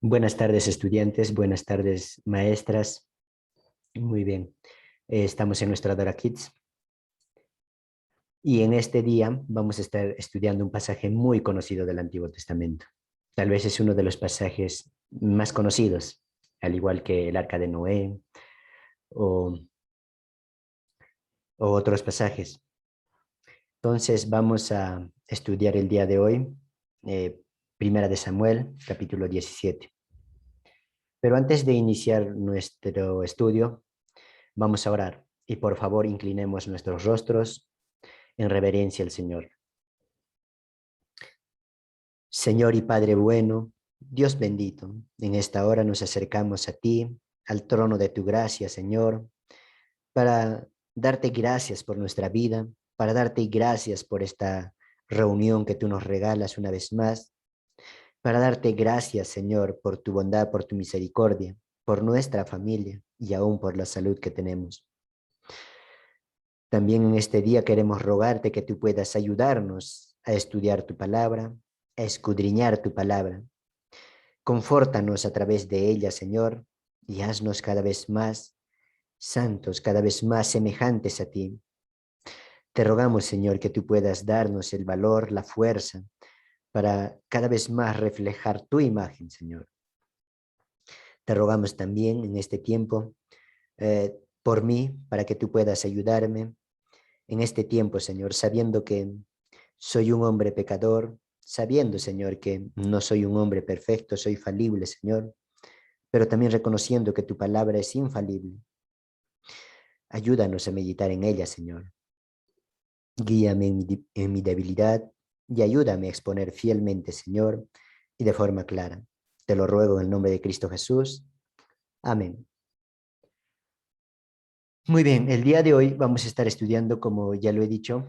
Buenas tardes, estudiantes. Buenas tardes, maestras. Muy bien. Estamos en nuestra Dora Kids y en este día vamos a estar estudiando un pasaje muy conocido del Antiguo Testamento. Tal vez es uno de los pasajes más conocidos, al igual que el Arca de Noé o, o otros pasajes. Entonces vamos a estudiar el día de hoy Primera de Samuel, capítulo 17. Pero antes de iniciar nuestro estudio, vamos a orar y por favor inclinemos nuestros rostros en reverencia al Señor. Señor y Padre bueno, Dios bendito, en esta hora nos acercamos a ti, al trono de tu gracia, Señor, para darte gracias por nuestra vida, para darte gracias por esta reunión que tú nos regalas una vez más, para darte gracias, Señor, por tu bondad, por tu misericordia, por nuestra familia y aún por la salud que tenemos. También en este día queremos rogarte que tú puedas ayudarnos a estudiar tu palabra, a escudriñar tu palabra. Confórtanos a través de ella, Señor, y haznos cada vez más santos, cada vez más semejantes a ti. Te rogamos, Señor, que tú puedas darnos el valor, la fuerza, para cada vez más reflejar tu imagen, Señor. Te rogamos también en este tiempo por mí, para que tú puedas ayudarme en este tiempo, Señor, sabiendo que soy un hombre pecador, sabiendo, Señor, que no soy un hombre perfecto, soy falible, Señor, pero también reconociendo que tu palabra es infalible. Ayúdanos a meditar en ella, Señor. Guíame en mi debilidad y ayúdame a exponer fielmente, Señor, y de forma clara. Te lo ruego en el nombre de Cristo Jesús. Amén. Muy bien, el día de hoy vamos a estar estudiando, como ya lo he dicho,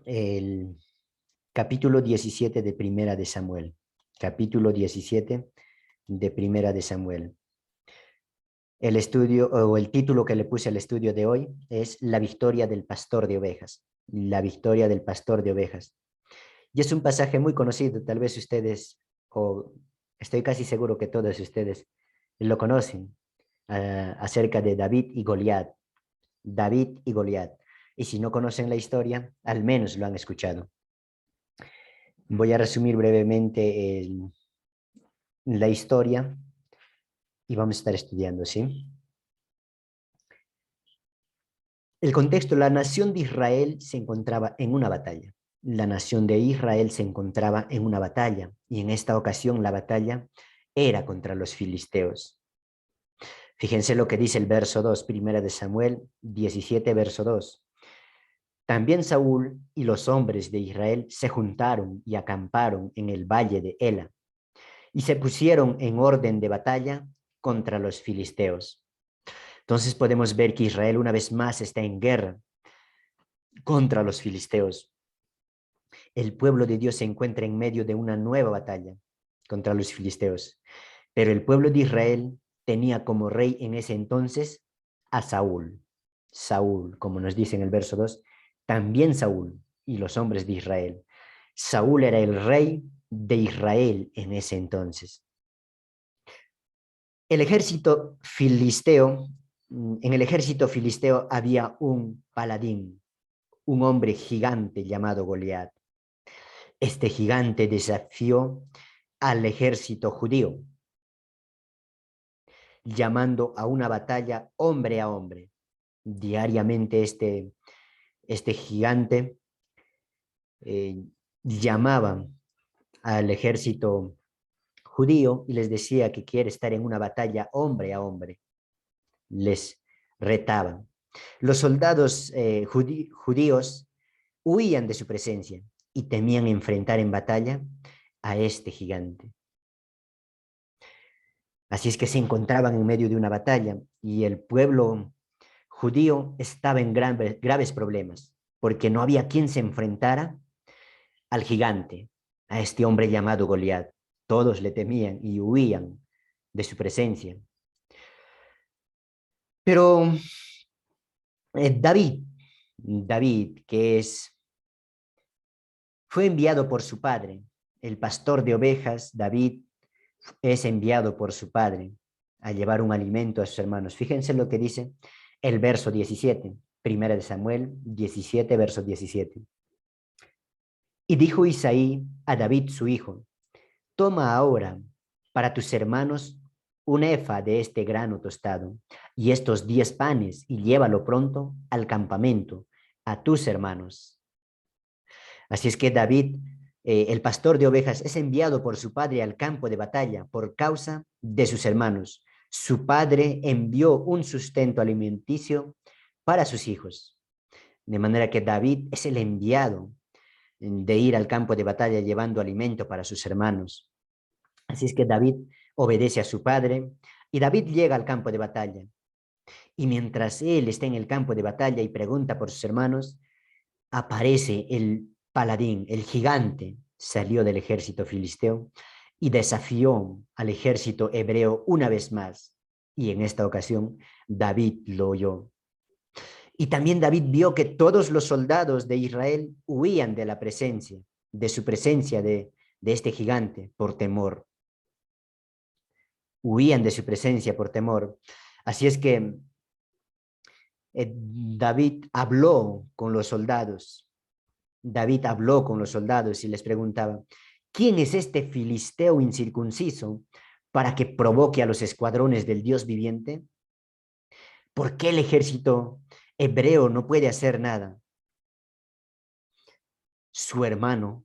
el capítulo 17 de Primera de Samuel. Capítulo 17 de Primera de Samuel. El estudio o el título que le puse al estudio de hoy es La victoria del pastor de ovejas. La victoria del pastor de ovejas. Y es un pasaje muy conocido, tal vez ustedes, o estoy casi seguro que todos ustedes lo conocen, acerca de David y Goliat. David y Goliat. Y si no conocen la historia, al menos lo han escuchado. Voy a resumir brevemente la historia y vamos a estar estudiando, ¿sí? El contexto, la nación de Israel se encontraba en una batalla. La nación de Israel se encontraba en una batalla y en esta ocasión la batalla era contra los filisteos. Fíjense lo que dice el verso 2, primera de Samuel 17, verso 2. También Saúl y los hombres de Israel se juntaron y acamparon en el valle de Ela y se pusieron en orden de batalla contra los filisteos. Entonces podemos ver que Israel una vez más está en guerra contra los filisteos. El pueblo de Dios se encuentra en medio de una nueva batalla contra los filisteos. Pero el pueblo de Israel tenía como rey en ese entonces a Saúl. Saúl, como nos dice en el verso 2, también Saúl y los hombres de Israel. Saúl era el rey de Israel en ese entonces. El ejército filisteo, en el ejército filisteo había un paladín, un hombre gigante llamado Goliat. Este gigante desafió al ejército judío, llamando a una batalla hombre a hombre. Diariamente este gigante llamaba al ejército judío y les decía que quiere estar en una batalla hombre a hombre. Les retaban. Los soldados judíos huían de su presencia y temían enfrentar en batalla a este gigante. Así es que se encontraban en medio de una batalla y el pueblo judío estaba en graves problemas porque no había quien se enfrentara al gigante, a este hombre llamado Goliat. Todos le temían y huían de su presencia. Pero David, fue enviado por su padre, el pastor de ovejas, David, es enviado por su padre a llevar un alimento a sus hermanos. Fíjense lo que dice el verso 17, primera de Samuel 17, verso 17. Y dijo Isaí a David su hijo: toma ahora para tus hermanos un efa de este grano tostado y estos 10 panes y llévalo pronto al campamento a tus hermanos. Así es que David, el pastor de ovejas, es enviado por su padre al campo de batalla por causa de sus hermanos. Su padre envió un sustento alimenticio para sus hijos. De manera que David es el enviado de ir al campo de batalla llevando alimento para sus hermanos. Así es que David obedece a su padre y David llega al campo de batalla. Y mientras él está en el campo de batalla y pregunta por sus hermanos, aparece el paladín, el gigante, salió del ejército filisteo y desafió al ejército hebreo una vez más. Y en esta ocasión David lo oyó. Y también David vio que todos los soldados de Israel huían de la presencia, de su presencia de este gigante por temor. Huían de su presencia por temor. Así es que David habló con los soldados. David habló con los soldados y les preguntaba: ¿quién es este filisteo incircunciso para que provoque a los escuadrones del Dios viviente? ¿Por qué el ejército hebreo no puede hacer nada? Su hermano,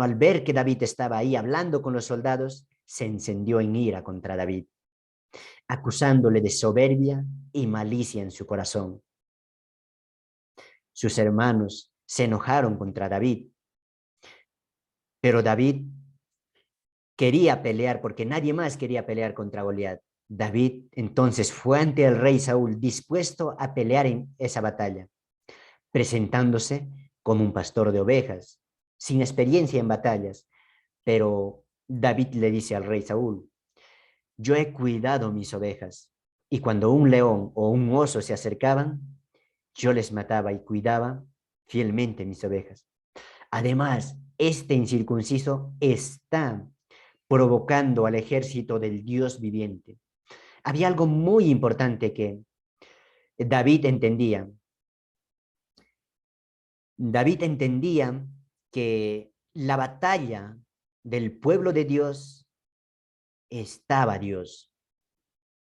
al ver que David estaba ahí hablando con los soldados, se encendió en ira contra David, acusándole de soberbia y malicia en su corazón. Sus hermanos se enojaron contra David, pero David quería pelear porque nadie más quería pelear contra Goliat. David entonces fue ante el rey Saúl dispuesto a pelear en esa batalla, presentándose como un pastor de ovejas, sin experiencia en batallas. Pero David le dice al rey Saúl: yo he cuidado mis ovejas, y cuando un león o un oso se acercaban, yo les mataba y cuidaba fielmente mis ovejas. Además, este incircunciso está provocando al ejército del Dios viviente. Había algo muy importante que David entendía. David entendía que la batalla del pueblo de Dios estaba Dios.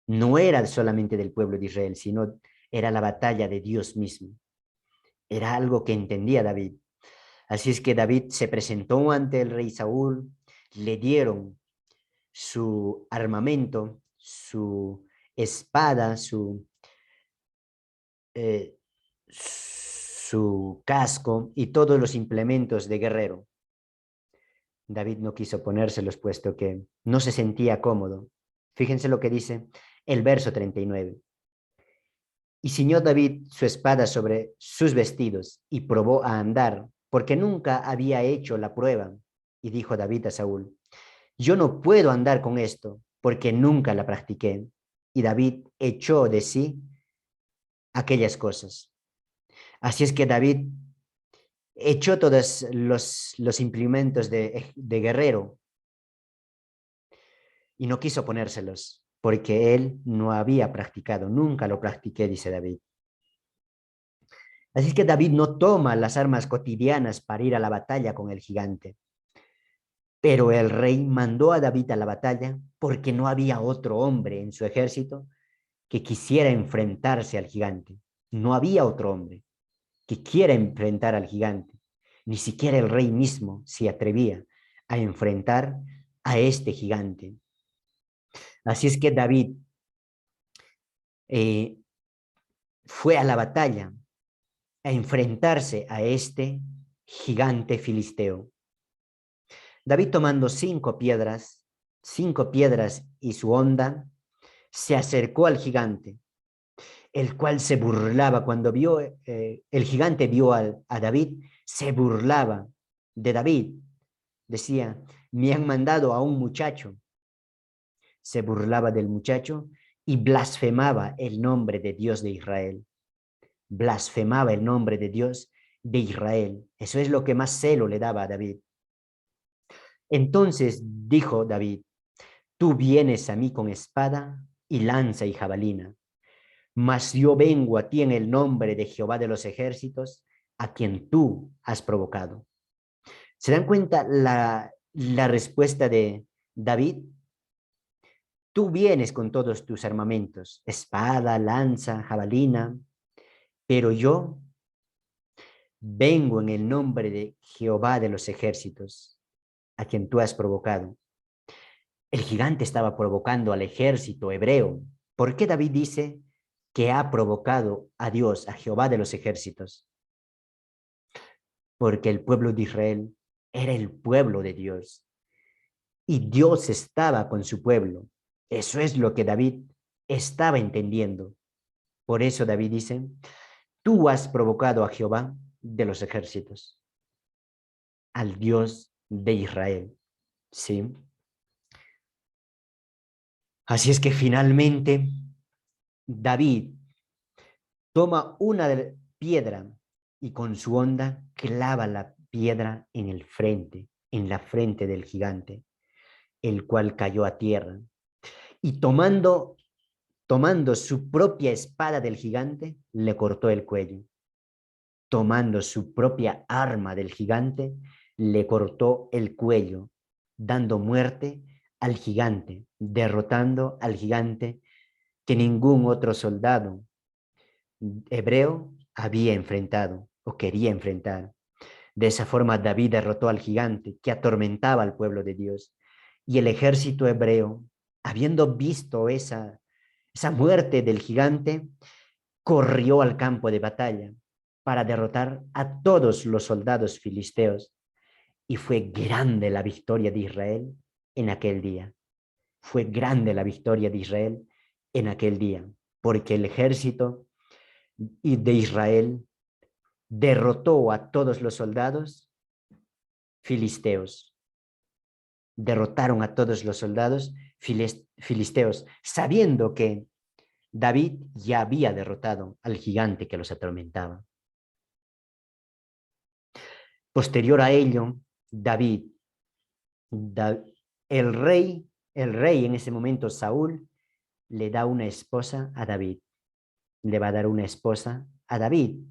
No era solamente del pueblo de Israel, sino era la batalla de Dios mismo. Era algo que entendía David. Así es que David se presentó ante el rey Saúl, le dieron su armamento, su espada, su casco y todos los implementos de guerrero. David no quiso ponérselos puesto que no se sentía cómodo. Fíjense lo que dice el verso 39. Y ciñó David su espada sobre sus vestidos y probó a andar, porque nunca había hecho la prueba. Y dijo David a Saúl: yo no puedo andar con esto, porque nunca la practiqué. Y David echó de sí aquellas cosas. Así es que David echó todos los implementos de guerrero y no quiso ponérselos, porque él no había practicado, nunca lo practiqué, dice David. Así es que David no toma las armas cotidianas para ir a la batalla con el gigante. Pero el rey mandó a David a la batalla porque no había otro hombre en su ejército que quisiera enfrentarse al gigante. No había otro hombre que quiera enfrentar al gigante. Ni siquiera el rey mismo se atrevía a enfrentar a este gigante. Así es que David eh, fue a la batalla a enfrentarse a este gigante filisteo. David, tomando 5 piedras y su honda, se acercó al gigante, el cual se burlaba cuando vio, el gigante vio a David, se burlaba de David. Decía: me han mandado a un muchacho. Se burlaba del muchacho y blasfemaba el nombre de Dios de Israel. Blasfemaba el nombre de Dios de Israel. Eso es lo que más celo le daba a David. Entonces dijo David: Tú vienes a mí con espada y lanza y jabalina, mas yo vengo a ti en el nombre de Jehová de los ejércitos, a quien tú has provocado. ¿Se dan cuenta la respuesta de David? Tú vienes con todos tus armamentos, espada, lanza, jabalina, pero yo vengo en el nombre de Jehová de los ejércitos, a quien tú has provocado. El gigante estaba provocando al ejército hebreo. ¿Por qué David dice que ha provocado a Dios, a Jehová de los ejércitos? Porque el pueblo de Israel era el pueblo de Dios y Dios estaba con su pueblo. Eso es lo que David estaba entendiendo. Por eso David dice, tú has provocado a Jehová de los ejércitos, al Dios de Israel. ¿Sí? Así es que finalmente David toma una piedra y con su honda clava la piedra en la frente del gigante, el cual cayó a tierra. Y tomando su propia espada del gigante, le cortó el cuello. Tomando su propia arma del gigante, le cortó el cuello, dando muerte al gigante, derrotando al gigante que ningún otro soldado hebreo había enfrentado o quería enfrentar. De esa forma David derrotó al gigante que atormentaba al pueblo de Dios. Y el ejército hebreo, habiendo visto esa muerte del gigante, corrió al campo de batalla para derrotar a todos los soldados filisteos. Y fue grande la victoria de Israel en aquel día. Fue grande la victoria de Israel en aquel día, porque el ejército de Israel derrotó a todos los soldados filisteos. Derrotaron a todos los soldados filisteos, sabiendo que David ya había derrotado al gigante que los atormentaba. Posterior a ello, David, el rey en ese momento, Saúl, le da una esposa a David. Le va a dar una esposa a David,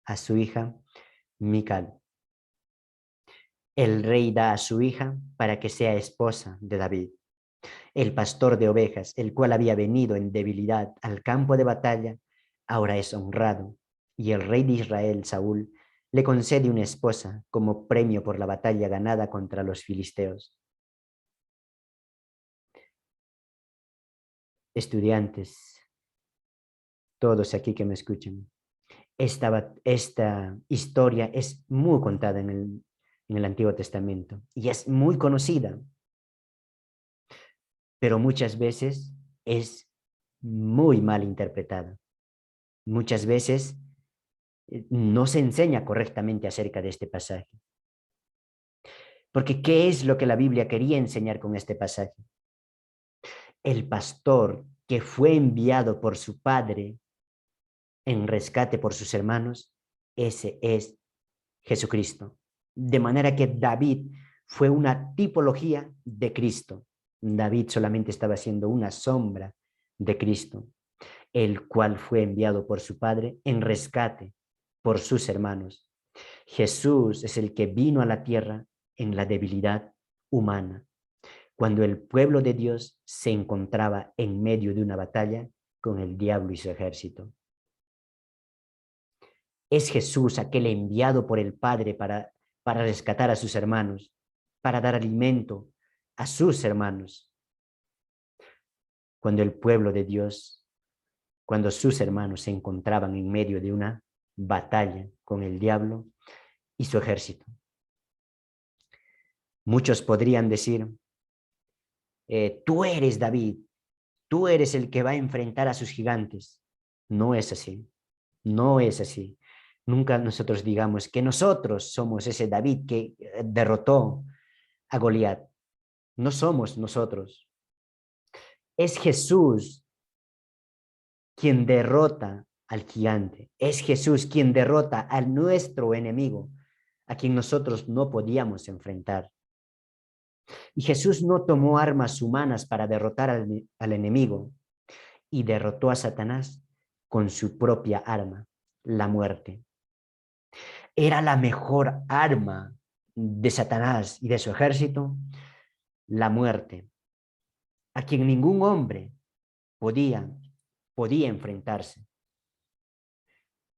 a su hija Mical. El rey da a su hija para que sea esposa de David. El pastor de ovejas, el cual había venido en debilidad al campo de batalla, ahora es honrado, y el rey de Israel, Saúl, le concede una esposa como premio por la batalla ganada contra los filisteos. Estudiantes, todos aquí que me escuchen, esta historia es muy contada en el Antiguo Testamento y es muy conocida, pero muchas veces es muy mal interpretada. Muchas veces no se enseña correctamente acerca de este pasaje. Porque ¿qué es lo que la Biblia quería enseñar con este pasaje? El pastor que fue enviado por su padre en rescate por sus hermanos, ese es Jesucristo. De manera que David fue una tipología de Cristo. David solamente estaba siendo una sombra de Cristo, el cual fue enviado por su padre en rescate por sus hermanos. Jesús es el que vino a la tierra en la debilidad humana, cuando el pueblo de Dios se encontraba en medio de una batalla con el diablo y su ejército. Es Jesús aquel enviado por el Padre para rescatar a sus hermanos, para dar alimento a sus hermanos. Cuando el pueblo de Dios, cuando sus hermanos se encontraban en medio de una batalla con el diablo y su ejército. Muchos podrían decir, tú eres David, tú eres el que va a enfrentar a sus gigantes. No es así, no es así. Nunca nosotros digamos que nosotros somos ese David que derrotó a Goliat. No somos nosotros. Es Jesús quien derrota al gigante. Es Jesús quien derrota a nuestro enemigo, a quien nosotros no podíamos enfrentar. Y Jesús no tomó armas humanas para derrotar al enemigo y derrotó a Satanás con su propia arma, la muerte. Era la mejor arma de Satanás y de su ejército, la muerte, a quien ningún hombre podía, podía enfrentarse.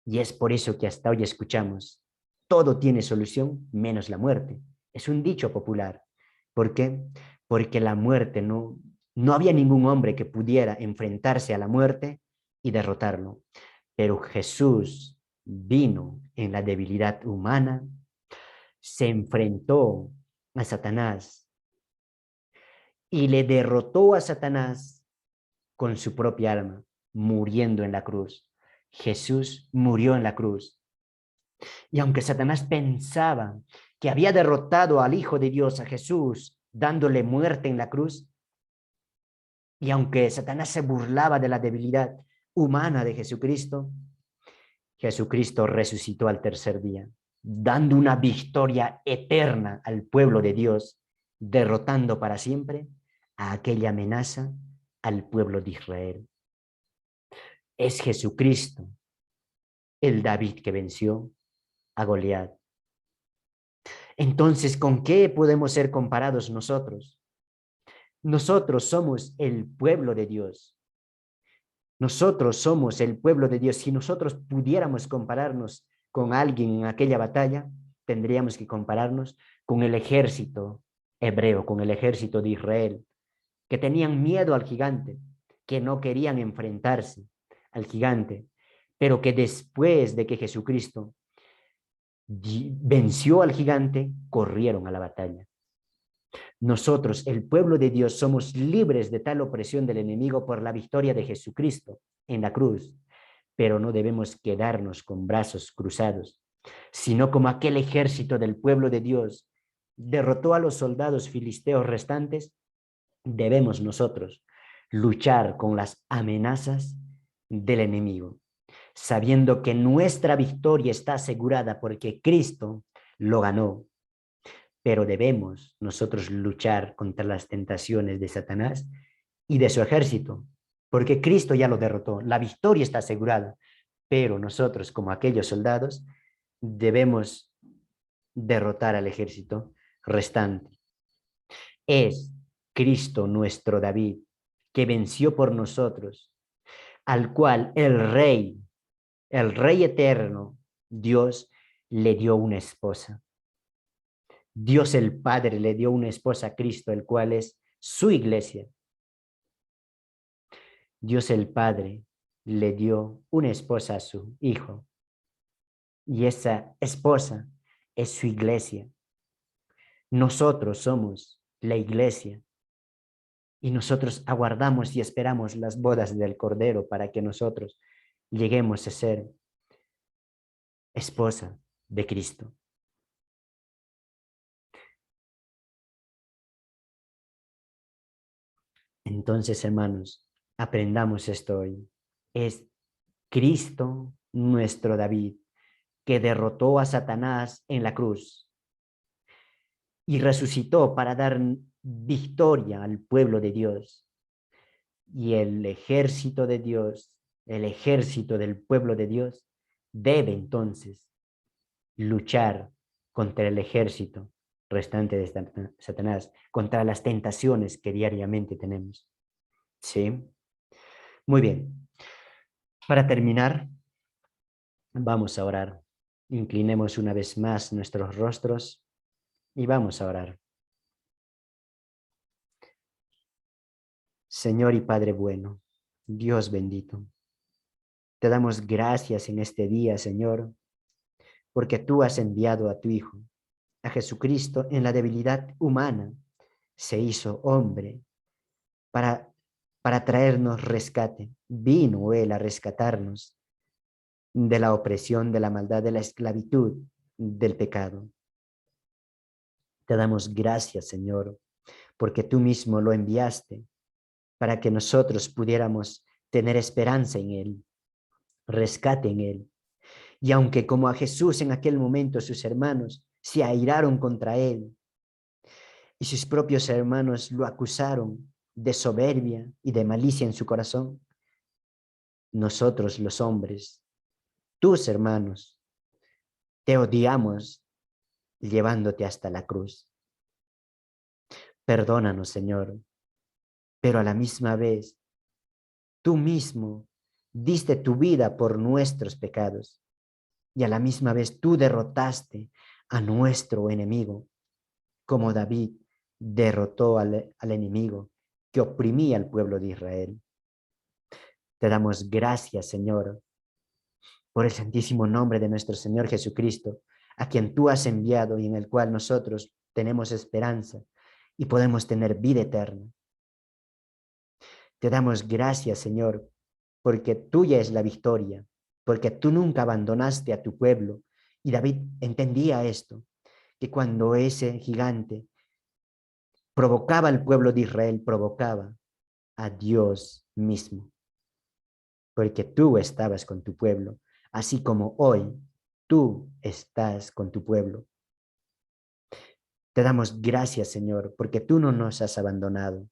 Y es por eso que hasta hoy escuchamos, todo tiene solución menos la muerte. Es un dicho popular. ¿Por qué? Porque la muerte no había ningún hombre que pudiera enfrentarse a la muerte y derrotarlo. Pero Jesús vino en la debilidad humana, se enfrentó a Satanás y le derrotó a Satanás con su propia alma, muriendo en la cruz. Jesús murió en la cruz. Y aunque Satanás pensaba que había derrotado al Hijo de Dios, a Jesús, dándole muerte en la cruz, y aunque Satanás se burlaba de la debilidad humana de Jesucristo, Jesucristo resucitó al tercer día, dando una victoria eterna al pueblo de Dios, derrotando para siempre a aquella amenaza al pueblo de Israel. Es Jesucristo el David que venció a Goliat. Entonces, ¿con qué podemos ser comparados nosotros? Nosotros somos el pueblo de Dios. Nosotros somos el pueblo de Dios. Si nosotros pudiéramos compararnos con alguien en aquella batalla, tendríamos que compararnos con el ejército hebreo, con el ejército de Israel, que tenían miedo al gigante, que no querían enfrentarse al gigante, pero que después de que Jesucristo venció al gigante, corrieron a la batalla. Nosotros, el pueblo de Dios, somos libres de tal opresión del enemigo por la victoria de Jesucristo en la cruz, pero no debemos quedarnos con brazos cruzados, sino como aquel ejército del pueblo de Dios derrotó a los soldados filisteos restantes, debemos nosotros luchar con las amenazas del enemigo, sabiendo que nuestra victoria está asegurada porque Cristo lo ganó. Pero debemos nosotros luchar contra las tentaciones de Satanás y de su ejército, porque Cristo ya lo derrotó, la victoria está asegurada, pero nosotros como aquellos soldados debemos derrotar al ejército restante. Es Cristo nuestro David, que venció por nosotros, al cual el Rey eterno, Dios, le dio una esposa. Dios el Padre le dio una esposa a Cristo, el cual es su iglesia. Dios el Padre le dio una esposa a su Hijo. Y esa esposa es su iglesia. Nosotros somos la iglesia. Y nosotros aguardamos y esperamos las bodas del Cordero para que nosotros lleguemos a ser esposa de Cristo. Entonces, hermanos, aprendamos esto hoy. Es Cristo nuestro David, que derrotó a Satanás en la cruz y resucitó para dar victoria al pueblo de Dios. Y el ejército de Dios, el ejército del pueblo de Dios, debe entonces luchar contra el ejército restante de Satanás, contra las tentaciones que diariamente tenemos. ¿Sí? Muy bien. Para terminar, vamos a orar. Inclinemos una vez más nuestros rostros y vamos a orar. Señor y Padre bueno, Dios bendito, te damos gracias en este día, Señor, porque tú has enviado a tu Hijo, a Jesucristo, en la debilidad humana, se hizo hombre para, para traernos rescate. Vino Él a rescatarnos de la opresión, de la maldad, de la esclavitud, del pecado. Te damos gracias, Señor, porque tú mismo lo enviaste para que nosotros pudiéramos tener esperanza en Él, rescate en Él. Y aunque como a Jesús en aquel momento sus hermanos se airaron contra Él, y sus propios hermanos lo acusaron de soberbia y de malicia en su corazón. Nosotros los hombres, tus hermanos, te odiamos llevándote hasta la cruz. Perdónanos, Señor, pero a la misma vez, tú mismo diste tu vida por nuestros pecados y a la misma vez tú derrotaste a nuestro enemigo, como David derrotó al enemigo que oprimía al pueblo de Israel. Te damos gracias, Señor, por el santísimo nombre de nuestro Señor Jesucristo, a quien tú has enviado y en el cual nosotros tenemos esperanza y podemos tener vida eterna. Te damos gracias, Señor, porque tuya es la victoria, porque tú nunca abandonaste a tu pueblo. Y David entendía esto, que cuando ese gigante provocaba al pueblo de Israel, provocaba a Dios mismo, porque tú estabas con tu pueblo, así como hoy tú estás con tu pueblo. Te damos gracias, Señor, porque tú no nos has abandonado,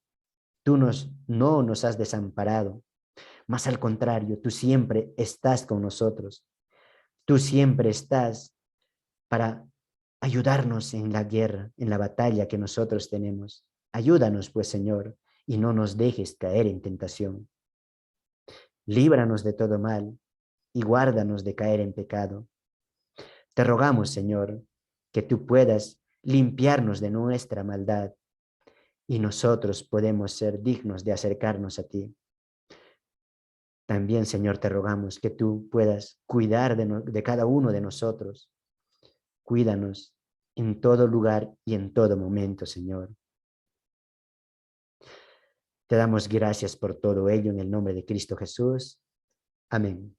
no nos has desamparado, más al contrario, tú siempre estás con nosotros, tú siempre estás para ayudarnos en la guerra, en la batalla que nosotros tenemos. Ayúdanos, pues, Señor, y no nos dejes caer en tentación. Líbranos de todo mal y guárdanos de caer en pecado. Te rogamos, Señor, que tú puedas limpiarnos de nuestra maldad y nosotros podemos ser dignos de acercarnos a ti. También, Señor, te rogamos que tú puedas cuidar de cada uno de nosotros. Cuídanos en todo lugar y en todo momento, Señor. Te damos gracias por todo ello en el nombre de Cristo Jesús. Amén.